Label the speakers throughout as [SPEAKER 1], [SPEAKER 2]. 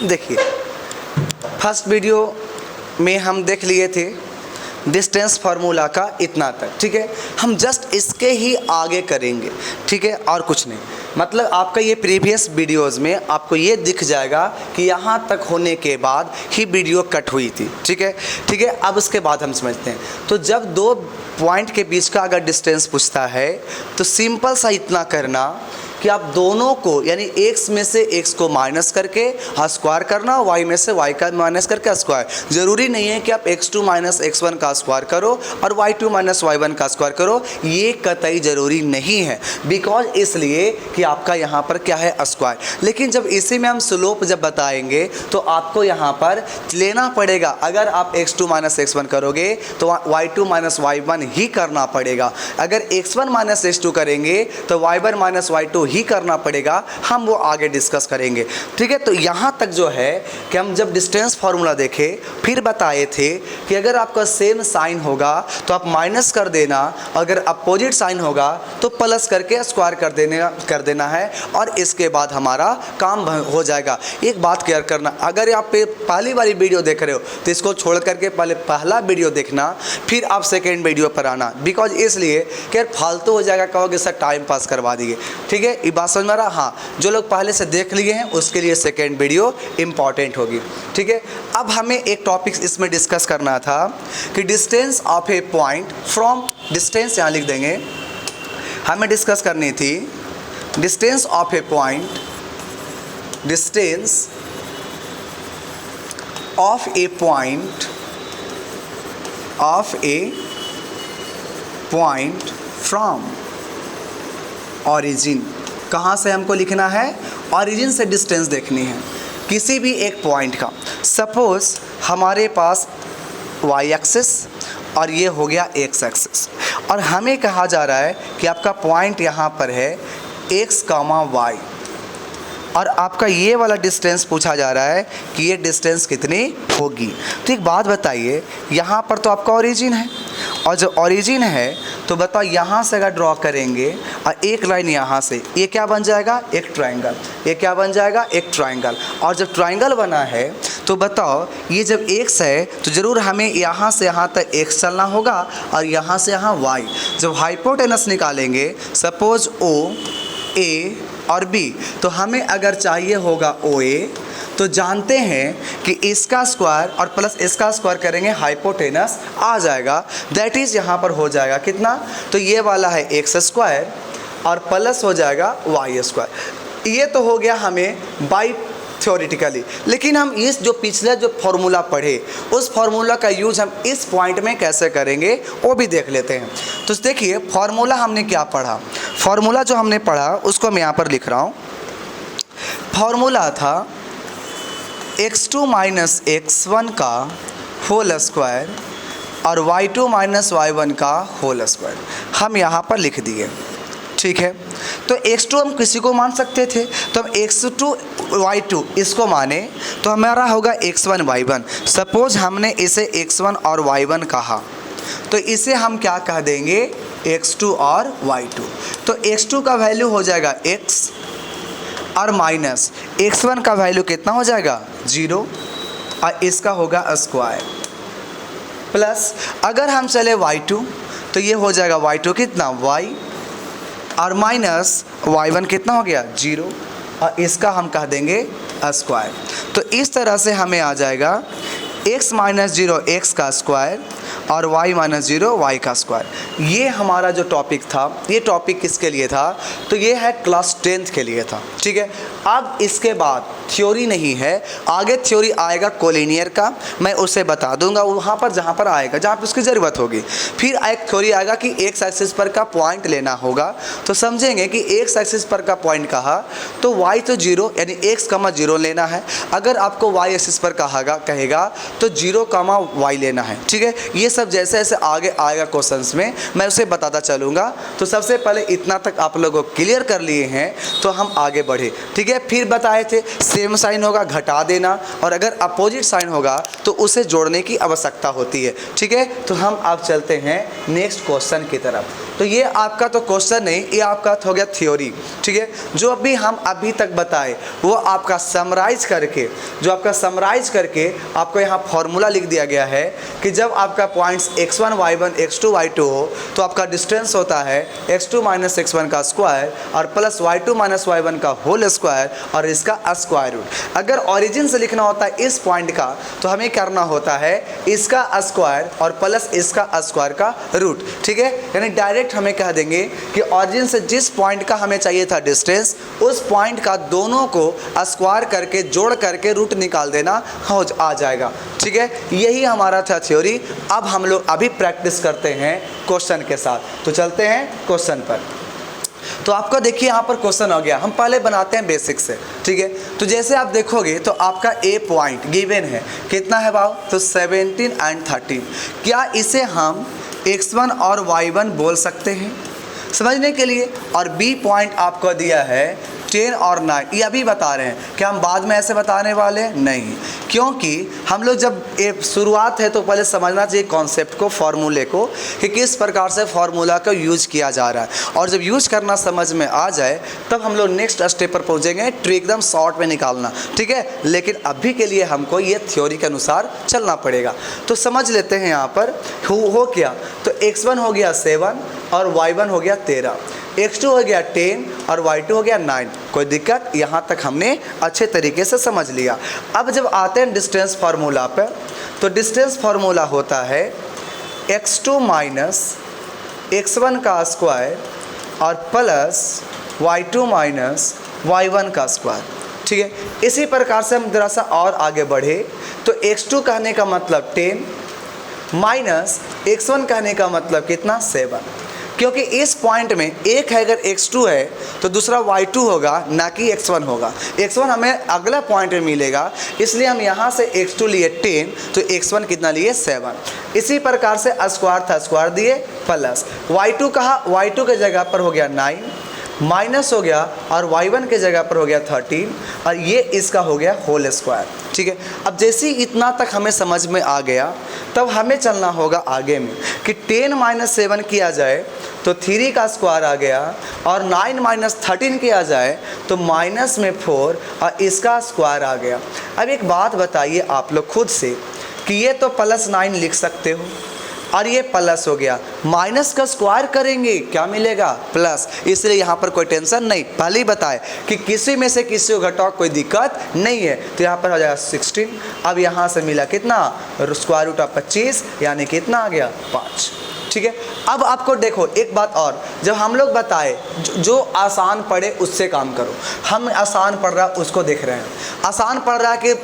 [SPEAKER 1] देखिए, first video में हम देख लिए थे डिस्टेंस फार्मूला का इतना तक, ठीक है। हम जस्ट इसके ही आगे करेंगे, ठीक है, और कुछ नहीं। मतलब आपका ये प्रीवियस वीडियोस में आपको ये दिख जाएगा कि यहाँ तक होने के बाद ही वीडियो कट हुई थी, ठीक है, ठीक है। अब उसके बाद हम समझते हैं। तो जब दो पॉइंट के बीच का अगर डिस्टेंस पूछता है तो सिंपल सा इतना करना कि आप दोनों को यानी x में से x को माइनस करके स्क्वायर करना, y में से y का माइनस करके स्क्वायर। ज़रूरी नहीं है कि आप x2 माइनस x1 का स्क्वायर करो और y2 माइनस y1 का स्क्वायर करो, ये कतई ज़रूरी नहीं है। बिकॉज इसलिए कि आपका यहाँ पर क्या है, स्क्वायर। लेकिन जब इसी में हम स्लोप जब बताएंगे तो आपको यहाँ पर लेना पड़ेगा। अगर आप x2 माइनस x1 करोगे तो y2 माइनस y1 ही करना पड़ेगा। अगर x1 माइनस x2 करेंगे तो y1 माइनस y2 ही करना पड़ेगा। हम वो आगे डिस्कस करेंगे, ठीक है। तो यहाँ तक जो है कि हम जब डिस्टेंस फार्मूला देखे फिर बताए थे कि अगर आपका सेम साइन होगा तो आप माइनस कर देना, अगर अपोजिट साइन होगा तो प्लस करके स्क्वायर कर देना है और इसके बाद हमारा काम हो जाएगा। एक बात क्लियर करना, अगर आप पहली वाली वीडियो देख रहे हो तो इसको छोड़ करके पहले पहला वीडियो देखना, फिर आप सेकेंड वीडियो पर आना। बिकॉज इसलिए कि यार फालतू हो जाएगा, कहोगे सर टाइम पास करवा दिए, ठीक है। ये बात समझ में आ रहा? हाँ, जो लोग पहले से देख लिए हैं उसके लिए सेकेंड वीडियो इंपॉर्टेंट होगी, ठीक है। अब हमें एक टॉपिक इसमें डिस्कस करना था कि distance of A point from, distance यहाँ लिख देंगे, हमें डिस्कस करनी थी distance of A point, distance of A point, of A point from origin. कहाँ से हमको लिखना है? ऑरिजिन से डिस्टेंस देखनी है किसी भी एक पॉइंट का। सपोज हमारे पास y एक्सिस और ये हो गया x एक्सिस, और हमें कहा जा रहा है कि आपका पॉइंट यहाँ पर है x, y, और आपका ये वाला डिस्टेंस पूछा जा रहा है कि ये डिस्टेंस कितनी होगी। तो एक बात बताइए, यहाँ पर तो आपका ओरिजिन है, और जो ओरिजिन है तो बताओ यहाँ से अगर ड्रॉ करेंगे और एक लाइन यहाँ से, ये क्या बन जाएगा? एक ट्रायंगल। ये क्या बन जाएगा? एक ट्रायंगल। और जब ट्रायंगल बना है तो बताओ ये जब x है तो ज़रूर हमें यहाँ से यहाँ तक x चलना होगा और यहाँ से यहाँ y। जब हाइपोटेनस निकालेंगे, सपोज O, A और B, तो हमें अगर चाहिए होगा OA, तो जानते हैं कि इसका स्क्वायर और प्लस इसका स्क्वायर करेंगे, हाइपोटेनस आ जाएगा। दैट इज़ यहाँ पर हो जाएगा कितना? तो ये वाला है x स्क्वायर और प्लस हो जाएगा y स्क्वायर। ये तो हो गया हमें बाई थ्योरेटिकली। लेकिन हम इस जो पिछले जो फॉर्मूला पढ़े उस फॉर्मूला का यूज़ हम इस पॉइंट में कैसे करेंगे वो भी देख लेते हैं। तो देखिए फॉर्मूला हमने क्या पढ़ा, फॉर्मूला जो हमने पढ़ा उसको मैं यहाँ पर लिख रहा हूँ। फॉर्मूला था x2 माइनस x1 का होल स्क्वायर और y2 माइनस y1 का होल स्क्वायर, हम यहाँ पर लिख दिए, ठीक है। तो x2 हम किसी को मान सकते थे, तो हम x2 y2 इसको माने तो हमारा होगा x1 y1। सपोज हमने इसे x1 और y1 कहा तो इसे हम क्या कह देंगे? x2 और y2। तो x2 का वैल्यू हो जाएगा x और माइनस x1 का वैल्यू कितना हो जाएगा? 0, और इसका होगा स्क्वायर, प्लस अगर हम चले y2 तो ये हो जाएगा y2 कितना? y, और माइनस y1 कितना हो गया? 0, और इसका हम कह देंगे स्क्वायर। तो इस तरह से हमें आ जाएगा x माइनस 0 x का स्क्वायर और y माइनस 0 y का स्क्वायर। ये हमारा जो टॉपिक था, ये टॉपिक किसके लिए था? तो ये है क्लास 10th के लिए था, ठीक है। अब इसके बाद थ्योरी नहीं है, आगे थ्योरी आएगा कोलिनियर का, मैं उसे बता दूंगा वहाँ पर जहाँ पर आएगा, जहाँ पर उसकी ज़रूरत होगी। फिर एक थ्योरी आएगा कि एक्स एक्सिस पर का पॉइंट लेना होगा, तो समझेंगे कि एक्स एक्सिस पर का पॉइंट कहा तो y तो 0 यानी x, 0 लेना है। अगर आपको y एक्सिस पर कहेगा तो 0, y लेना है, ठीक है। ये सब जैसे जैसे आगे आएगा क्वेश्चंस में मैं उसे बताता चलूँगा। तो सबसे पहले इतना तक आप लोगों को क्लियर कर लिए हैं तो हम आगे बढ़े, ठीक है। फिर बताए थे सेम साइन होगा घटा देना, और अगर अपोजिट साइन होगा तो उसे जोड़ने की आवश्यकता होती है, ठीक है। तो हम अब चलते हैं नेक्स्ट क्वेश्चन की तरफ। तो तो ये आपका तो क्वेश्चन नहीं, ये आपका हो गया थ्योरी, ठीक है। जो अभी हम अभी तक बताए वो आपका समराइज करके, जो आपका समराइज करके आपको यहाँ फॉर्मूला लिख दिया गया है कि जब आपका points x1 y1 x2 y2 हो तो आपका डिस्टेंस होता है x2 माइनस x1 का स्क्वायर और प्लस y2 माइनस y1 का होल स्क्वायर और इसका स्क्वायर रूट। अगर ओरिजिन से लिखना होता है इस पॉइंट का तो हमें करना होता है इसका स्क्वायर और प्लस इसका स्क्वायर का रूट, ठीक है। यानी डायरेक्ट हमें कह देंगे कि ओरिजिन से जिस पॉइंट का हमें चाहिए था डिस्टेंस, उस पॉइंट का दोनों को स्क्वायर करके जोड़ करके रूट निकाल देना आ जाएगा, ठीक है। यही हमारा था थ्योरी। अब हम लोग अभी प्रैक्टिस करते हैं क्वेश्चन के साथ। तो चलते हैं क्वेश्चन पर। तो आपका देखिए यहाँ पर क्वेश्चन हो गया, हम पहले बनाते हैं बेसिक से, ठीक है। तो जैसे आप देखोगे तो आपका ए पॉइंट गिवन है, कितना है भाव, तो 17 एंड 13। क्या इसे हम x1 और y1 बोल सकते हैं समझने के लिए? और बी पॉइंट आपको दिया है 10 और 9, ये अभी बता रहे हैं। क्या हम बाद में ऐसे बताने वाले नहीं, क्योंकि हम लोग जब ये शुरुआत है तो पहले समझना चाहिए कॉन्सेप्ट को, फार्मूले को, कि किस प्रकार से फार्मूला का यूज किया जा रहा है। और जब यूज करना समझ में आ जाए तब हम लोग नेक्स्ट स्टेप पर पहुँचेंगे, ट्रिक एकदम शॉर्ट में निकालना, ठीक है। लेकिन अभी के लिए हमको ये थ्योरी के अनुसार चलना पड़ेगा। तो समझ लेते हैं यहाँ पर हो क्या। तो x1 हो गया 7 और y1 हो गया 13, x2 हो गया 10 और y2 हो गया 9। कोई दिक्कत? यहाँ तक हमने अच्छे तरीके से समझ लिया। अब जब आते हैं डिस्टेंस फार्मूला पर, तो डिस्टेंस फार्मूला होता है x2 माइनस x1 का स्क्वायर और प्लस y2 माइनस y1 का स्क्वायर, ठीक है। इसी प्रकार से हम जरा सा और आगे बढ़े तो x2 कहने का मतलब 10 माइनस x1 कहने का मतलब कितना, 7, क्योंकि इस पॉइंट में एक है अगर x2 है तो दूसरा y2 होगा, ना कि x1 होगा। x1 हमें अगला पॉइंट में मिलेगा, इसलिए हम यहाँ से x2 लिए 10 तो x1 कितना लिए, 7। इसी प्रकार से स्क्वायर था, स्क्वायर दिए, प्लस y2 कहा, y2 के जगह पर हो गया 9 माइनस हो गया और y1 के जगह पर हो गया 13 और ये इसका हो गया होल स्क्वायर, ठीक है। अब जैसे ही इतना तक हमें समझ में आ गया तब हमें चलना होगा आगे में कि 10 माइनस 7 किया जाए तो 3 का स्क्वायर आ गया और 9 माइनस 13 किया जाए तो माइनस में 4 और इसका स्क्वायर आ गया। अब एक बात बताइए आप लोग खुद से कि ये तो प्लस 9 लिख सकते हो और ये प्लस हो गया, माइनस का स्क्वायर करेंगे क्या मिलेगा, प्लस। इसलिए यहाँ पर कोई टेंशन नहीं, पहले ही बताए कि किसी में से किसी को घटाओ कोई दिक्कत नहीं है। तो यहाँ पर हो जाएगा 16। अब यहाँ से मिला कितना, स्क्वायर रूट ऑफ 25, यानी कितना आ गया, 5, ठीक है। अब आपको देखो एक बात और, जब हम लोग बताए जो आसान पढ़े उससे काम करो। हम आसान पढ़ रहा उसको देख रहे हैं, आसान पढ़ रहा है कि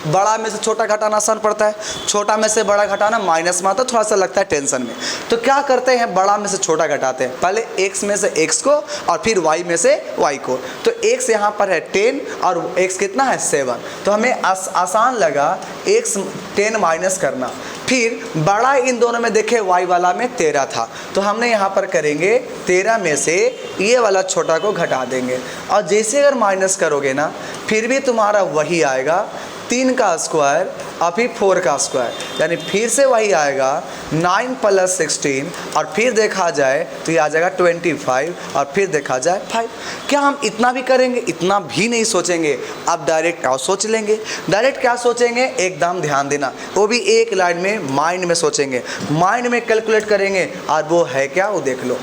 [SPEAKER 1] बड़ा में से छोटा घटाना आसान पड़ता है, छोटा में से बड़ा घटाना माइनस में आता है, थोड़ा सा लगता है टेंशन में। तो क्या करते हैं, बड़ा में से छोटा घटाते हैं, पहले x में से x को और फिर y में से y को। तो x यहाँ पर है 10 और x कितना है 7, तो हमें आसान लगा x 10 माइनस करना। फिर बड़ा इन दोनों में देखे y वाला में 13 था, तो हमने यहाँ पर करेंगे 13 में से ये वाला छोटा को घटा देंगे और जैसे अगर माइनस करोगे ना फिर भी तुम्हारा वही आएगा, 3 का स्क्वायर और फिर 4 का स्क्वायर, यानी फिर से वही आएगा 9 प्लस 16 और फिर देखा जाए तो ये आ जाएगा 25 और फिर देखा जाए 5। क्या हम इतना भी करेंगे, इतना भी नहीं सोचेंगे, अब डायरेक्ट क्या सोच लेंगे। डायरेक्ट क्या सोचेंगे, एकदम ध्यान देना, वो भी एक लाइन में माइंड में सोचेंगे, माइंड में कैलकुलेट करेंगे और वो है क्या, वो देख लो।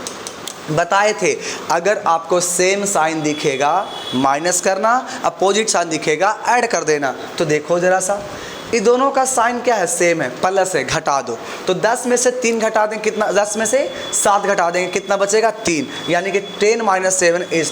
[SPEAKER 1] बताए थे अगर आपको सेम साइन दिखेगा माइनस करना, अपोजिट साइन दिखेगा ऐड कर देना। तो देखो ज़रा सा, ये दोनों का साइन क्या है, सेम है, प्लस है, घटा दो। तो 10 में से 3 घटा देंगे कितना, 10 में से 7 घटा देंगे कितना बचेगा, 3, यानी कि 10 माइनस 7 इज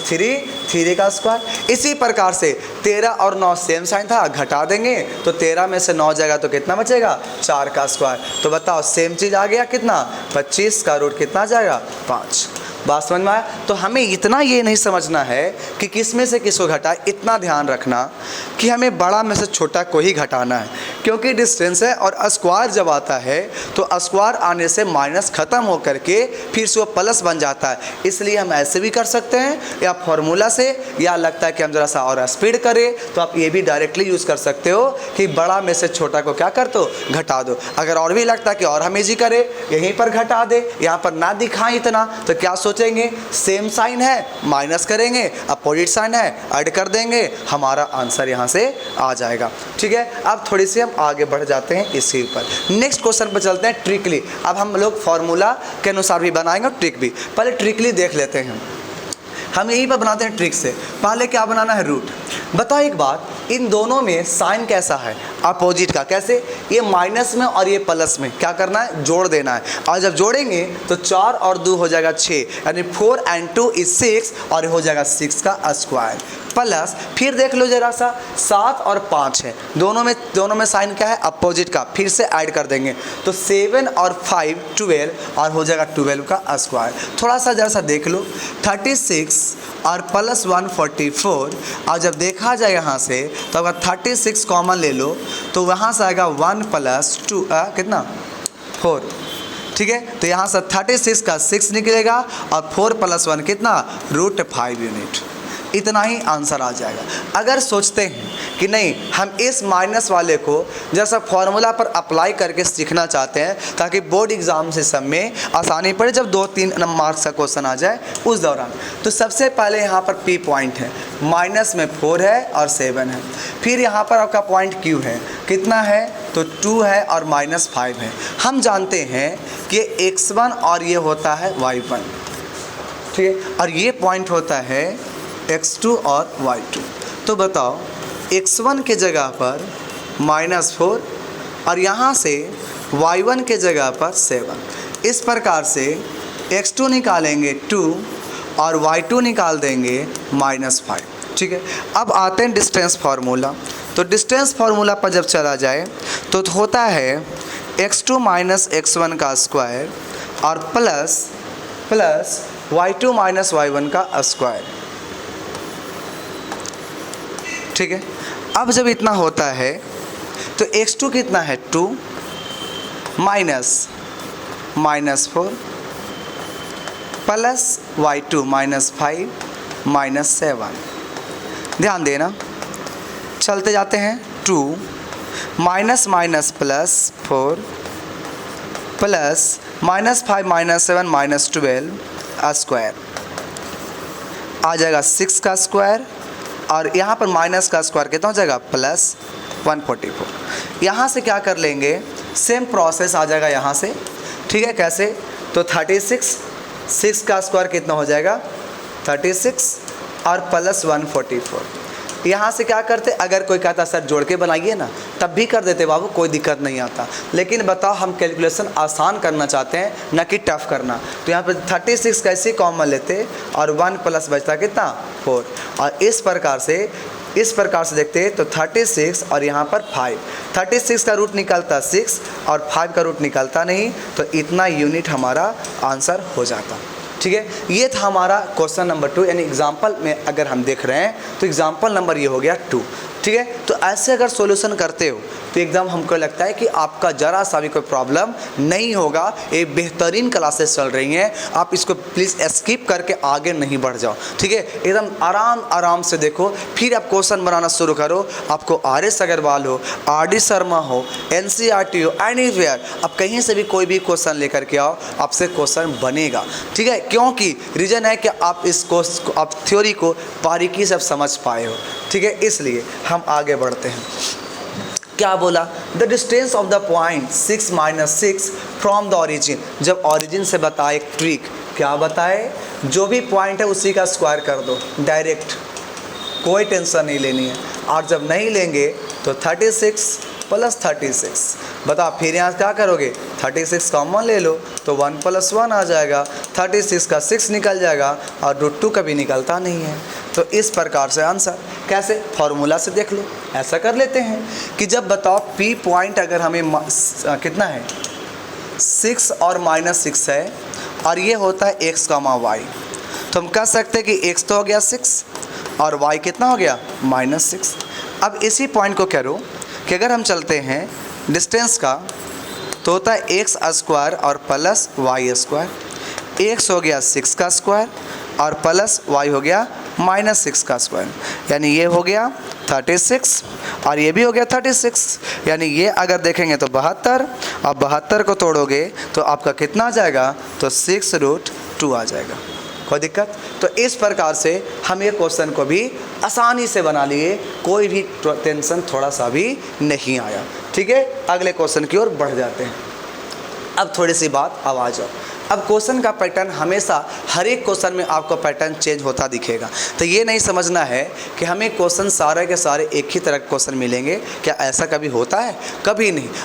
[SPEAKER 1] 3 का स्क्वायर। इसी प्रकार से 13 और 9 सेम साइन था, घटा देंगे तो 13 में से 9 जाएगा तो कितना बचेगा, 4 का स्क्वायर। तो बताओ सेम चीज़ आ गया कितना, 25 का रूट कितना जाएगा, 5। बात समझ में आया। तो हमें इतना ये नहीं समझना है कि किस में से किसको घटाए, इतना ध्यान रखना कि हमें बड़ा में से छोटा को ही घटाना है, क्योंकि डिस्टेंस है और स्क्वायर जब आता है तो स्क्वायर आने से माइनस ख़त्म होकर के फिर से वो प्लस बन जाता है। इसलिए हम ऐसे भी कर सकते हैं या फॉर्मूला से, या लगता है कि हम ज़रा सा और स्पीड करें तो आप ये भी डायरेक्टली यूज़ कर सकते हो कि बड़ा में से छोटा को क्या कर दो, घटा दो। अगर और भी लगता है कि और हम इजी करें, यहीं पर घटा दे, यहाँ पर ना दिखाएं इतना, तो क्या सोचेंगे, सेम साइन है माइनस करेंगे, अपोजिट साइन है ऐड कर देंगे, हमारा आंसर यहाँ से आ जाएगा। ठीक है, अब थोड़ी सी हम आगे बढ़ जाते हैं इसके ऊपर। नेक्स्ट क्वेश्चन पर चलते हैं, ट्रिकली। अब हम लोग फॉर्मूला के अनुसार भी बनाएंगे और ट्रिक भी। पहले ट्रिकली देख लेते हैं, हम यहीं पर बनाते हैं ट्रिक से। पहले क्या बनाना है, रूट। बताओ एक बात, इन दोनों में साइन कैसा है, अपोजिट का। कैसे, ये माइनस में और ये प्लस में क्या करना है, जोड़ देना है। और जब जोड़ेंगे तो 4 और 2 हो जाएगा 6, यानी 4 and 2 is 6, और हो जाएगा 6 का स्क्वायर। प्लस फिर देख लो जरा सा, 7 और 5 है, दोनों में साइन क्या है, अपोजिट का। फिर से ऐड कर देंगे तो 7 और 5 12, और हो जाएगा 12 का स्क्वायर। थोड़ा सा जरा सा देख लो, 36 और प्लस 1 44। और जब देखा जाए यहाँ से तो अगर 36 कॉमन ले लो तो वहाँ से आएगा 1 + 2 कितना, 4। ठीक है, तो यहाँ से 36 का 6 निकलेगा और 4 + 1 कितना, √5 यूनिट। इतना ही आंसर आ जाएगा। अगर सोचते हैं कि नहीं हम इस माइनस वाले को जैसा फॉर्मूला पर अप्लाई करके सीखना चाहते हैं ताकि बोर्ड एग्ज़ाम से सब में आसानी पड़े, जब 2-3 मार्क्स का क्वेश्चन आ जाए उस दौरान, तो सबसे पहले यहाँ पर P पॉइंट है, माइनस में 4 है और 7 है। फिर यहाँ पर आपका पॉइंट Q है, कितना है, तो 2 है और -5 है। हम जानते हैं कि x1 और ये होता है y1, ठीक है, और ये पॉइंट होता है x2 और y2। तो बताओ x1 के जगह पर -4 और यहाँ से y1 के जगह पर 7। इस प्रकार से x2 निकालेंगे 2 और y2 निकाल देंगे -5। ठीक है, अब आते हैं डिस्टेंस फार्मूला। तो डिस्टेंस फार्मूला पर जब चला जाए तो होता है x2 - x1 का स्क्वायर और प्लस y2 - y1 का स्क्वायर। ठीक है, अब जब इतना होता है तो x2 कितना है, 2 -4 प्लस y2 -5 -7। ध्यान देना, चलते जाते हैं, 2 माइनस प्लस 4 प्लस -5 -7 -12 स्क्वायर आ जाएगा 6 का स्क्वायर, और यहाँ पर माइनस का स्क्वायर कितना हो जाएगा, प्लस 144। यहाँ से क्या कर लेंगे, सेम प्रोसेस आ जाएगा यहाँ से। ठीक है, कैसे, तो 36, 6 का स्क्वायर कितना हो जाएगा, 36 और प्लस 144। यहाँ से क्या करते, अगर कोई कहता सर जोड़ के बनाइए ना, तब भी कर देते बाबू, कोई दिक्कत नहीं आता। लेकिन बताओ हम कैलकुलेशन आसान करना चाहते हैं, न कि टफ करना। तो यहाँ पर 36 कैसे कॉमन लेते और 1 प्लस बचता कितना, 4। और इस प्रकार से देखते तो 36 और यहाँ पर 5, 36 का रूट निकलता 6 और 5 का रूट निकलता नहीं, तो इतना यूनिट हमारा आंसर हो जाता। ठीक है, ये था हमारा क्वेश्चन नंबर 2, यानी एग्जाम्पल में अगर हम देख रहे हैं तो एग्जाम्पल नंबर ये हो गया 2। ठीक है, तो ऐसे अगर सॉल्यूशन करते हो तो एकदम हमको लगता है कि आपका ज़रा सा भी कोई प्रॉब्लम नहीं होगा। ये बेहतरीन क्लासेस चल रही हैं, आप इसको प्लीज़ स्किप करके आगे नहीं बढ़ जाओ। ठीक है, एकदम आराम से देखो, फिर आप क्वेश्चन बनाना शुरू करो। आपको RS अग्रवाल हो, RD शर्मा हो, NCERT हो, एनीवेयर, आप कहीं से भी कोई भी क्वेश्चन लेकर के आओ, आपसे क्वेश्चन बनेगा। ठीक है, क्योंकि रीज़न है कि आप इस कोर्स को, आप थ्योरी को बारीकी से समझ पाए हो। ठीक है, इसलिए हम आगे बढ़ते हैं। क्या बोला, the distance of the point 6 - 6 from the origin. जब ओरिजिन से बताए एक ट्रिक, क्या बताए, जो भी पॉइंट है उसी का स्क्वायर कर दो डायरेक्ट, कोई टेंशन नहीं लेनी है। और जब नहीं लेंगे तो 36 + 36। बताओ फिर यहाँ क्या करोगे, 36 कॉमन ले लो तो 1 + 1 आ जाएगा, 36 का 6 निकल जाएगा और √2 कभी निकलता नहीं है। तो इस प्रकार से आंसर कैसे, फॉर्मूला से देख लो। ऐसा कर लेते हैं कि जब बताओ P पॉइंट अगर हमें कितना है, 6 और -6 है, और ये होता है x, y, तो हम कह सकते हैं कि x तो हो गया 6 और y कितना हो गया, -6। अब इसी पॉइंट को करो कि अगर हम चलते हैं डिस्टेंस का तो होता है एक्स स्क्वायर और प्लस वाई स्क्वायर। एक्स हो गया 6 का स्क्वायर और प्लस वाई हो गया -6 का स्क्वायर, यानी ये हो गया 36 और ये भी हो गया 36, यानी ये अगर देखेंगे तो 72 और 72 को तोड़ोगे तो आपका कितना आ जाएगा, तो 6√2 आ जाएगा। कोई दिक्कत? तो इस प्रकार से हम ये क्वेश्चन को भी आसानी से बना लिए, कोई भी टेंशन थोड़ा सा भी नहीं आया। ठीक है, अगले क्वेश्चन की ओर बढ़ जाते हैं। अब थोड़ी सी बात आवाज़ और अब क्वेश्चन का पैटर्न हमेशा हर एक क्वेश्चन में आपको पैटर्न चेंज होता दिखेगा। तो ये नहीं समझना है कि हमें क्वेश्चन सारे के सारे एक ही तरह के क्वेश्चन मिलेंगे, क्या ऐसा कभी होता है? कभी नहीं।